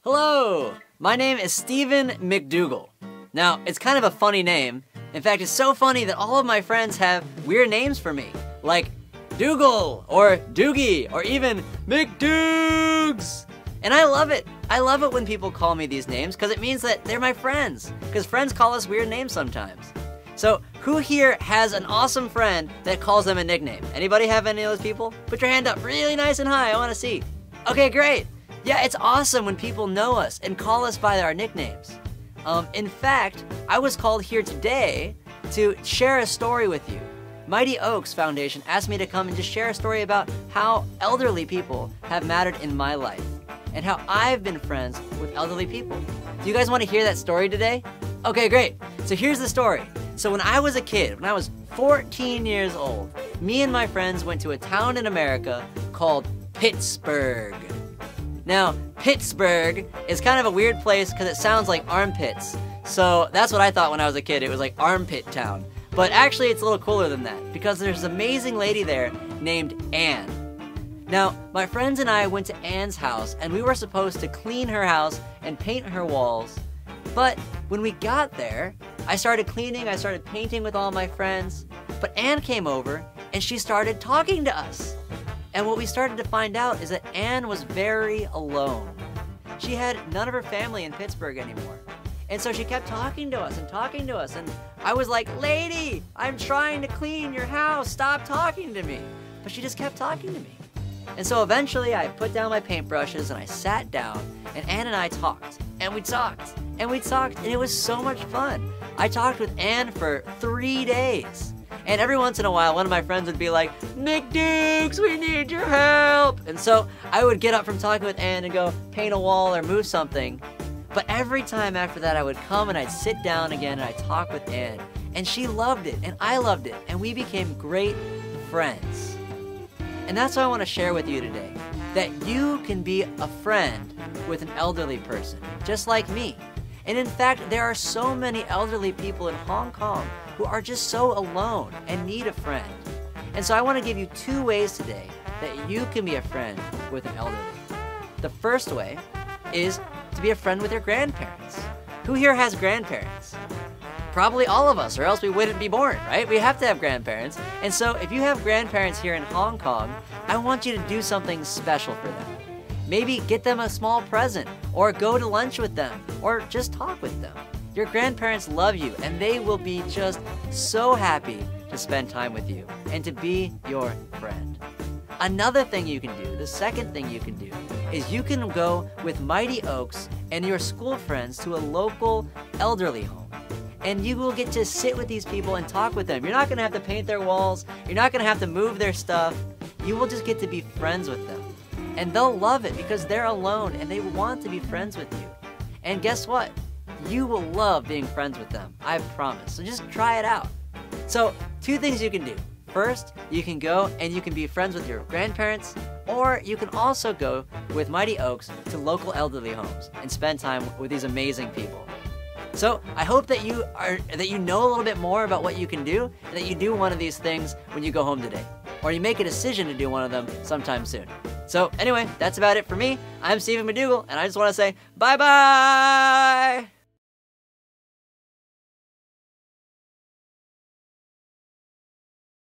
Hello! My name is Steven McDougal. Now, it's kind of a funny name. In fact, it's so funny that all of my friends have weird names for me, like Dougal, or Doogie, or even McDougs. And I love it. I love it when people call me these names because it means that they're my friends, because friends call us weird names sometimes. So, who here has an awesome friend that calls them a nickname? Anybody have any of those people? Put your hand up really nice and high, I want to see. Okay, great. Yeah, it's awesome when people know us and call us by our nicknames. In fact, I was called here today to share a story with you. Mighty Oaks Foundation asked me to come and just share a story about how elderly people have mattered in my life and how I've been friends with elderly people. Do you guys want to hear that story today? Okay, great. So here's the story. So when I was a kid, when I was 14 years old, me and my friends went to a town in America called Pittsburgh. Now, Pittsburgh is kind of a weird place because it sounds like armpits. So that's what I thought when I was a kid. It was like armpit town. But actually, it's a little cooler than that because there's an amazing lady there named Anne. Now, my friends and I went to Anne's house and we were supposed to clean her house and paint her walls. But when we got there, I started cleaning, I started painting with all my friends. But Anne came over and she started talking to us. And what we started to find out is that Anne was very alone. She had none of her family in Pittsburgh anymore. And so she kept talking to us, and I was like, "Lady, I'm trying to clean your house, stop talking to me." But she just kept talking to me. And so eventually I put down my paintbrushes and I sat down, and Anne and I talked, and we talked, and we talked, and it was so much fun. I talked with Anne for 3 days. And every once in a while, one of my friends would be like, "McDukes, we need your help." And so I would get up from talking with Anne and go paint a wall or move something. But every time after that, I would come and I'd sit down again and I'd talk with Anne. And she loved it, and I loved it, and we became great friends. And that's what I want to share with you today, that you can be a friend with an elderly person, just like me. And in fact, there are so many elderly people in Hong Kong who are just so alone and need a friend. And so I want to give you 2 ways today that you can be a friend with an elderly. The first way is to be a friend with your grandparents. Who here has grandparents? Probably all of us, or else we wouldn't be born, right? We have to have grandparents. And so if you have grandparents here in Hong Kong, I want you to do something special for them. Maybe get them a small present, or go to lunch with them, or just talk with them. Your grandparents love you, and they will be just so happy to spend time with you and to be your friend. Another thing you can do, the second thing you can do, is you can go with Mighty Oaks and your school friends to a local elderly home. And you will get to sit with these people and talk with them. You're not going to have to paint their walls. You're not going to have to move their stuff. You will just get to be friends with them. And they'll love it because they're alone and they want to be friends with you. And guess what? You will love being friends with them, I promise. So just try it out. So 2 things you can do. First, you can go and you can be friends with your grandparents, or you can also go with Mighty Oaks to local elderly homes and spend time with these amazing people. So I hope that you know a little bit more about what you can do, and that you do one of these things when you go home today, or you make a decision to do one of them sometime soon. So anyway, that's about it for me. I'm Steven McDougal, and I just want to say bye-bye!